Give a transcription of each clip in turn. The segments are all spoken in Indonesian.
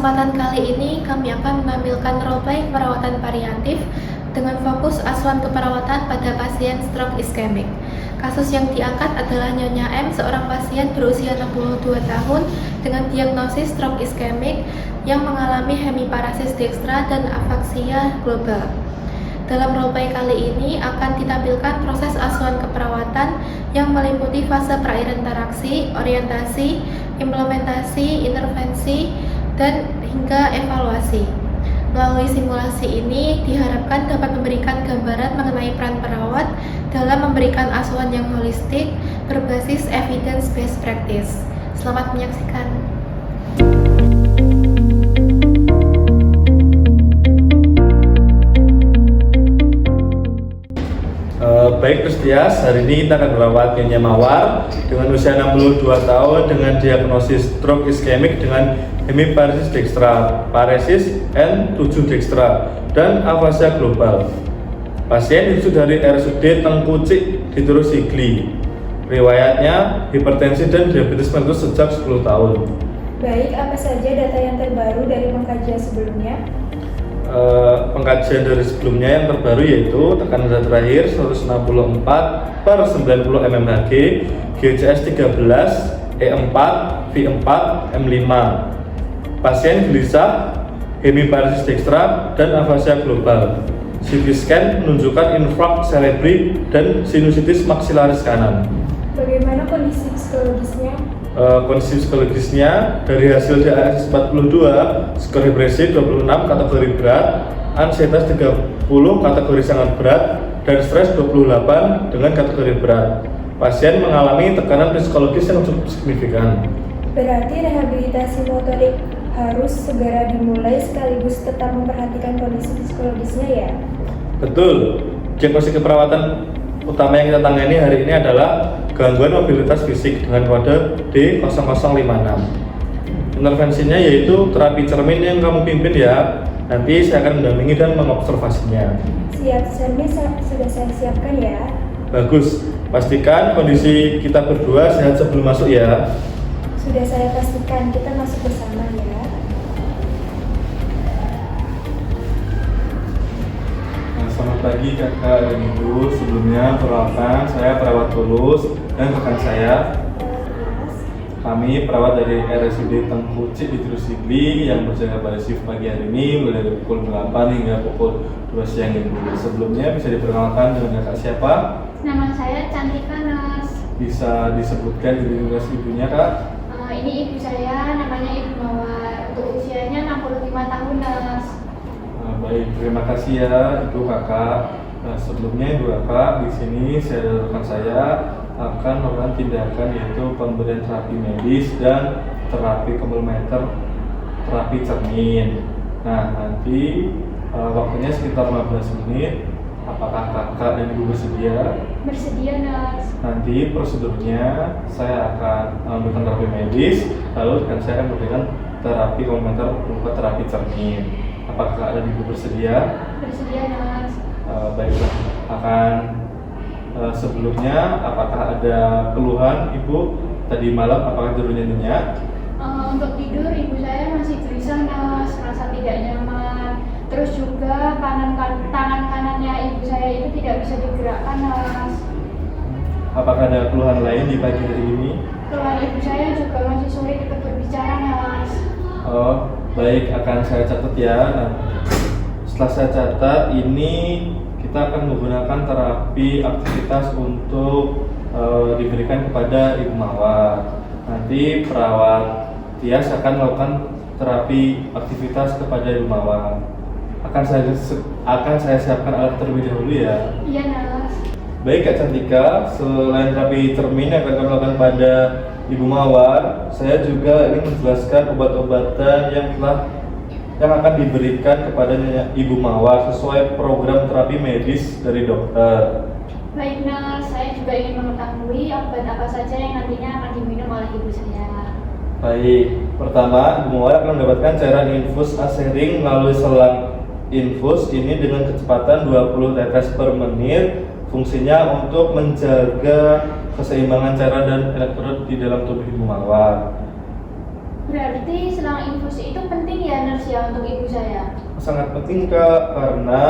kesempatan kali ini kami akan menampilkan role-play perawatan paliatif dengan fokus asuhan keperawatan pada pasien stroke iskemik. Kasus yang diangkat adalah Nyonya M, seorang pasien berusia 62 tahun dengan diagnosis stroke iskemik yang mengalami hemiparasis dekstra dan afaksia global. Dalam role-play kali ini akan ditampilkan proses asuhan keperawatan yang meliputi fase pra-interaksi, orientasi, implementasi, intervensi, dan hingga evaluasi. Melalui simulasi ini diharapkan dapat memberikan gambaran mengenai peran perawat dalam memberikan asuhan yang holistik berbasis evidence-based practice. Selamat menyaksikan. Baik Kristias, hari ini kita akan merawat Nyonya Mawar dengan usia 62 tahun dengan diagnosis stroke iskemik dengan hemiparasis dekstra, paresis N7 dekstra, dan afasia global. Pasien itu dari RSUD Tengkucik di Turus Sigli. Riwayatnya hipertensi dan diabetes mellitus sejak 10 tahun. Baik, apa saja data yang terbaru dari pengkajian sebelumnya? Pengkajian dari sebelumnya yang terbaru yaitu tekanan darah terakhir 164/90 mmHg, GCS 13, E4, V4, M5. Pasien gelisah, hemiparasis dekstra, dan afasia global. CT scan menunjukkan infark cerebri dan sinusitis maksillaris kanan. Bagaimana kondisi psikologisnya? Kondisi psikologisnya dari hasil DAS 42, skor depresi 26 kategori berat, ansietas 30 kategori sangat berat, dan stres 28 dengan kategori berat. Pasien mengalami tekanan psikologis yang cukup signifikan. Berarti rehabilitasi motorik harus segera dimulai sekaligus tetap memperhatikan kondisi psikologisnya ya? Betul. Diagnosis keperawatan utama yang kita tangani hari ini adalah gangguan mobilitas fisik dengan kode D0056. Intervensinya yaitu terapi cermin yang kamu pimpin ya. Nanti saya akan mendampingi dan mengobservasinya. Siap, cermin sudah saya siapkan ya. Bagus, pastikan kondisi kita berdua sehat sebelum masuk ya. Sudah saya pastikan, kita masuk bersama ya. Selamat pagi kakak dan ibu. Sebelumnya perkenalkan, saya perawat Tulus dan rekan saya. Kami perawat dari RSUD Tengkucik di Turus Sigli yang berjaga pada shift pagi hari ini mulai dari pukul 8 hingga pukul 2 siang ibu. Sebelumnya bisa diperkenalkan dengan kakak siapa? Nama saya Cantika Nas. Bisa disebutkan identitas ibunya kak? Ini ibu saya, namanya Ibu Mawar. Untuk usianya 65 tahun Nas. Baik, terima kasih ya Ibu Kakak. Sebelumnya Ibu Kakak, di sini saya dan rekan saya akan melakukan tindakan yaitu pemberian terapi medis dan terapi komplementer terapi cermin. Nah, nanti waktunya sekitar 15 menit. Apakah Kakak dan Ibu bersedia? Bersedia Nas. Nanti prosedurnya saya akan memberikan terapi medis, lalu rekan saya akan memberikan terapi komplementer berupa terapi cermin. Apakah ada Ibu bersedia? Bersedia Nas. Baiklah, sebelumnya apakah ada keluhan Ibu tadi malam? Apakah tidurnya nyenyak? Untuk tidur ibu saya masih gelisah Nas, merasa tidak nyaman. Terus juga tangan kanannya ibu saya itu tidak bisa digerakkan Nas. Apakah ada keluhan lain di pagi hari ini? Keluhan ibu saya juga masih sulit untuk berbicara Nas. Oh, baik, akan saya catat ya. Nah, setelah saya catat, ini kita akan menggunakan terapi aktivitas untuk diberikan kepada Ibu Mawar. Nanti perawat Tias akan melakukan terapi aktivitas kepada Ibu Mawar. Akan saya siapkan alat terlebih dahulu ya. Iya Nas. Baik Kak Cantika, selain terapi cermin yang akan kami lakukan pada Ibu Mawar, saya juga ingin menjelaskan obat-obatan yang akan diberikan kepada Ibu Mawar sesuai program terapi medis dari dokter. Baik Nas, saya juga ingin mengetahui obat apa saja yang nantinya akan diminum oleh ibu saya. Baik, pertama Ibu Mawar akan mendapatkan cairan infus asering melalui selang infus ini dengan kecepatan 20 tetes per menit. Fungsinya untuk menjaga keseimbangan cairan dan elektrolit di dalam tubuh Ibu Mawar. Berarti selang infusi itu penting ya nurse ya untuk ibu saya? Sangat penting Kak, karena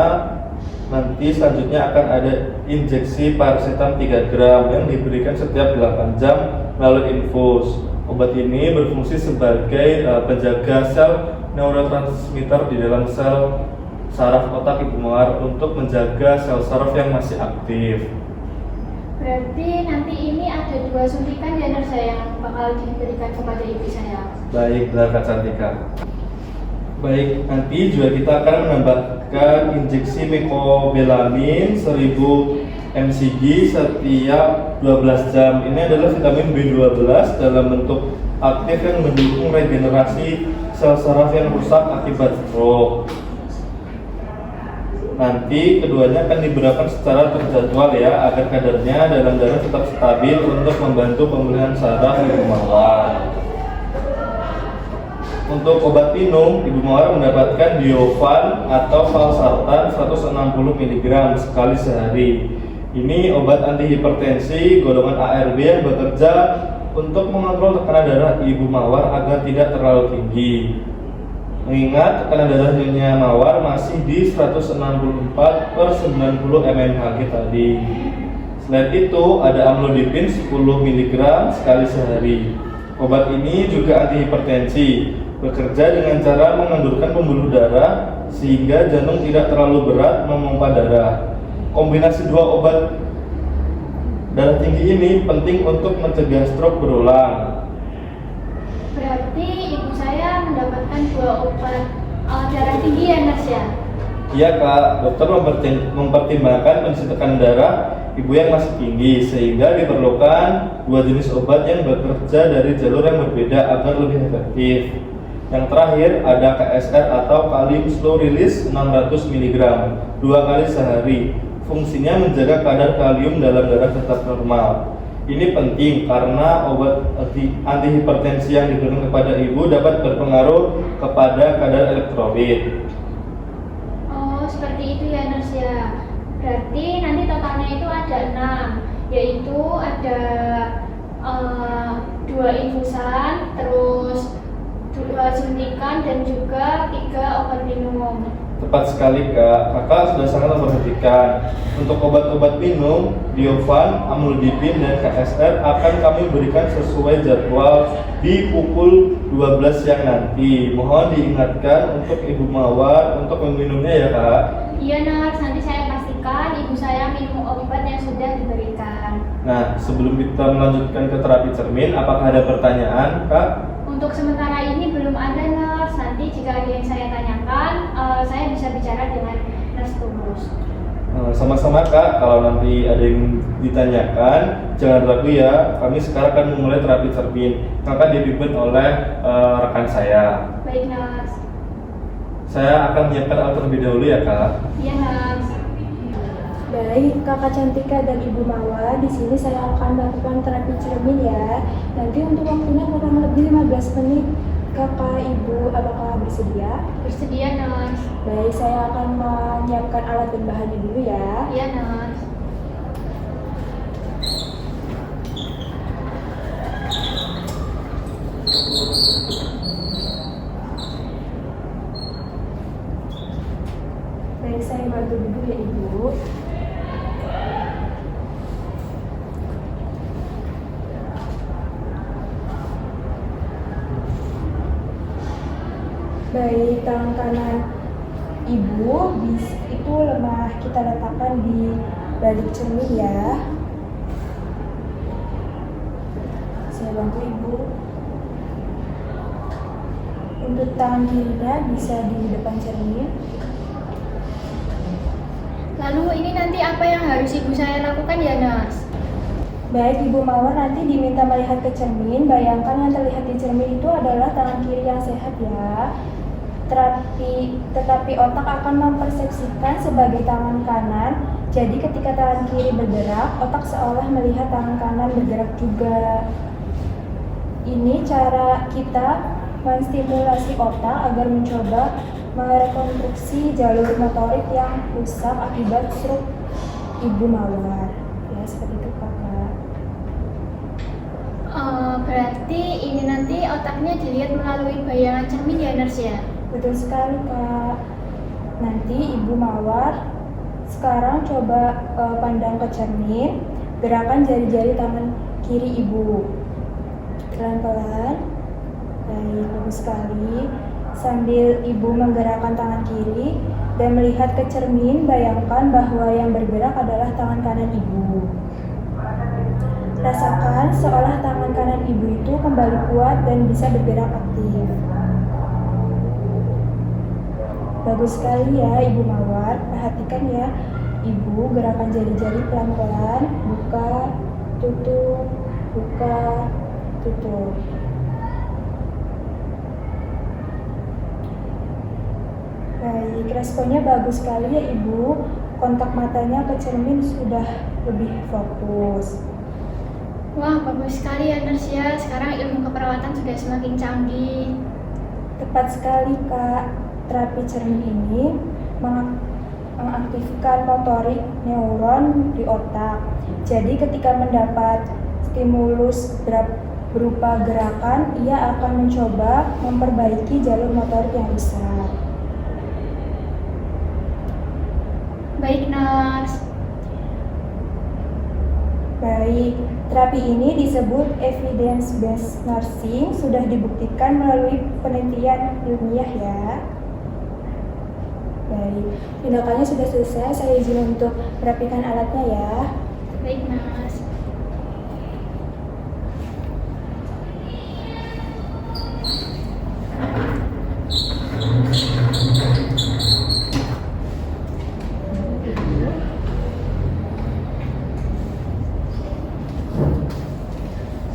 nanti selanjutnya akan ada injeksi paracetam 3 gram yang diberikan setiap 8 jam melalui infus. Obat ini berfungsi sebagai penjaga sel neurotransmitter di dalam sel saraf otak ibu mawar untuk menjaga sel saraf yang masih aktif. Berarti nanti ini ada 2 suntikan ya nurse yang bakal diberikan kepada ibu saya? Baik, benar Kak Cantika. Baik, nanti juga kita akan menambahkan injeksi mecobalamin 1000 mcg setiap 12 jam. Ini adalah vitamin B12 dalam bentuk aktif yang mendukung regenerasi sel saraf yang rusak akibat stroke. Nanti keduanya akan diberikan secara terjadwal ya, agar kadarnya dalam darah tetap stabil untuk membantu pemulihan saraf ibu mawar. Untuk obat minum, ibu mawar mendapatkan Diovan atau valsartan 160 mg sekali sehari. Ini obat antihipertensi golongan ARB yang bekerja untuk mengontrol tekanan darah ibu mawar agar tidak terlalu tinggi. Mengingat tekanan darah nyonya mawar masih di 164/90 mmHg tadi. Selain itu, ada amlodipin 10 mg sekali sehari. Obat ini juga antihipertensi, bekerja dengan cara mengendurkan pembuluh darah sehingga jantung tidak terlalu berat memompa darah. Kombinasi 2 obat darah tinggi ini penting untuk mencegah stroke berulang. Berarti ibu saya mendapatkan 2 obat darah tinggi ya nurse ya? Iya Kak, dokter mempertimbangkan kondisi tekanan darah ibu yang masih tinggi sehingga diperlukan 2 jenis obat yang bekerja dari jalur yang berbeda agar lebih efektif. Yang terakhir ada KSR atau kalium slow release 600 mg 2 kali sehari. Fungsinya menjaga kadar kalium dalam darah tetap normal. Ini penting karena obat antihipertensi yang diberikan kepada ibu dapat berpengaruh kepada kadar elektrolit. Oh, seperti itu ya nurse ya. Berarti nanti totalnya itu ada 6, yaitu ada 2 infusan, terus 2 suntikan dan juga 3 obat minum. Tepat sekali Kak, Kakak sudah sangat memperhatikan. Untuk obat-obat minum, Diovan, amlodipin, dan KSR akan kami berikan sesuai jadwal di pukul 12 siang nanti. Mohon diingatkan untuk ibu mawar untuk meminumnya ya Kak. Iya nurse, nanti saya pastikan ibu saya minum obat yang sudah diberikan. Nah, sebelum kita melanjutkan ke terapi cermin, apakah ada pertanyaan Kak? Untuk sementara ini belum ada nurse. Nanti jika ada yang saya tanyakan, saya bisa bicara dengan nurse Tulus. Sama-sama Kak, kalau nanti ada yang ditanyakan, jangan ragu ya. Kami sekarang akan memulai terapi cermin. Kakak dipimpin oleh rekan saya. Baik nurse. Saya akan menyiapkan alat terlebih dahulu ya Kak. Iya nurse. Baik, Kakak Cantika dan Ibu Mawar, di sini saya akan melakukan terapi cermin ya. Nanti untuk waktunya kurang lebih 15 menit. Kakak, Ibu, apakah bersedia? Bersedia nurse. Baik, saya akan menyiapkan alat dan bahannya dulu ya. Iya nurse. Baik, saya bantu dulu ya Ibu. Baik, tangan kanan Ibu itu lemah, kita letakkan di balik cermin ya. Saya bantu Ibu. Untuk tangan kirinya bisa di depan cermin. Lalu ini nanti apa yang harus ibu saya lakukan ya nurse? Baik, Ibu Mawar nanti diminta melihat ke cermin. Bayangkan yang terlihat di cermin itu adalah tangan kiri yang sehat ya. Tetapi otak akan mempersepsikan sebagai tangan kanan. Jadi ketika tangan kiri bergerak, otak seolah melihat tangan kanan bergerak juga. Ini cara kita menstimulasi otak agar mencoba merekonstruksi jalur motorik yang rusak akibat stroke Ibu Mawar. Ya, seperti itu Kakak. Berarti Berarti ini nanti otaknya dilihat melalui bayangan cermin ya, Nurse ya? Betul sekali, Kak. Nanti Ibu Mawar sekarang coba pandang ke cermin, gerakan jari-jari tangan kiri Ibu. Pelan-pelan. Baik, bagus sekali. Sambil Ibu menggerakkan tangan kiri dan melihat ke cermin, bayangkan bahwa yang bergerak adalah tangan kanan Ibu. Rasakan seolah tangan kanan Ibu itu kembali kuat dan bisa bergerak aktif. Bagus sekali ya Ibu Mawar, perhatikan ya Ibu gerakan jari-jari pelan-pelan, buka, tutup, buka, tutup. Baik, responnya bagus sekali ya Ibu. Kontak matanya ke cermin sudah lebih fokus. Wah, bagus sekali ya, Nurse ya. Sekarang ilmu keperawatan sudah semakin canggih. Tepat sekali Kak, terapi cermin ini mengaktifkan motorik neuron di otak. Jadi ketika mendapat stimulus berupa gerakan, ia akan mencoba memperbaiki jalur motorik yang rusak. Baik, Nurse. Baik, terapi ini disebut evidence-based nursing, sudah dibuktikan melalui penelitian ilmiah ya. Baik, tindakannya sudah selesai, saya izin untuk merapikan alatnya ya. Baik, Nurse.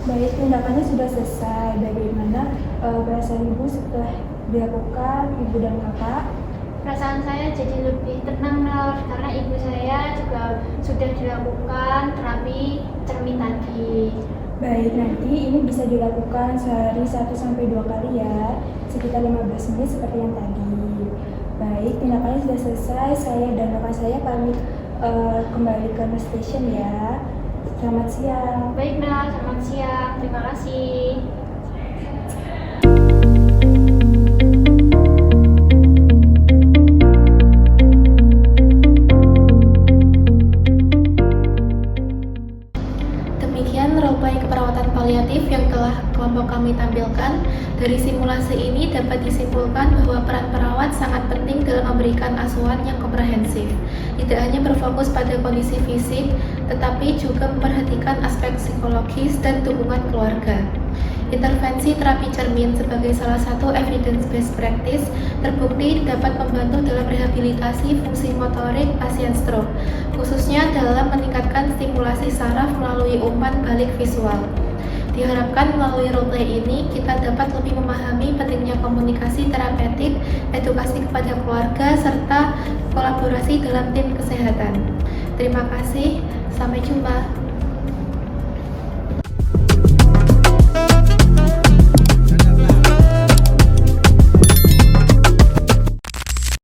Baik, tindakannya sudah selesai. Bagaimana perasaan Ibu setelah dilakukan Ibu dan Kakak? Perasaan saya jadi lebih tenang, Nurse, karena ibu saya juga sudah dilakukan terapi cermin tadi. Baik, nanti ini bisa dilakukan sehari 1-2 kali ya, sekitar 15 menit seperti yang tadi. Baik, tindakannya sudah selesai. Saya dan rekan saya pamit kembali ke nurse station ya. Selamat siang. Baik, Nurse. Selamat siang. Terima kasih. Demikian role-play keperawatan paliatif yang telah kelompok kami tampilkan. Dari simulasi ini dapat disimpulkan bahwa peran perawat sangat penting dalam memberikan asuhan yang komprehensif. Tidak hanya berfokus pada kondisi fisik, tetapi juga memperhatikan aspek psikologis dan dukungan keluarga. Intervensi terapi cermin sebagai salah satu evidence-based practice terbukti dapat membantu dalam rehabilitasi fungsi motorik pasien stroke, khususnya dalam meningkatkan stimulasi saraf melalui umpan balik visual. Diharapkan melalui role-play ini kita dapat lebih memahami pentingnya komunikasi terapeutik, edukasi kepada keluarga, serta kolaborasi dalam tim kesehatan. Terima kasih, sampai jumpa.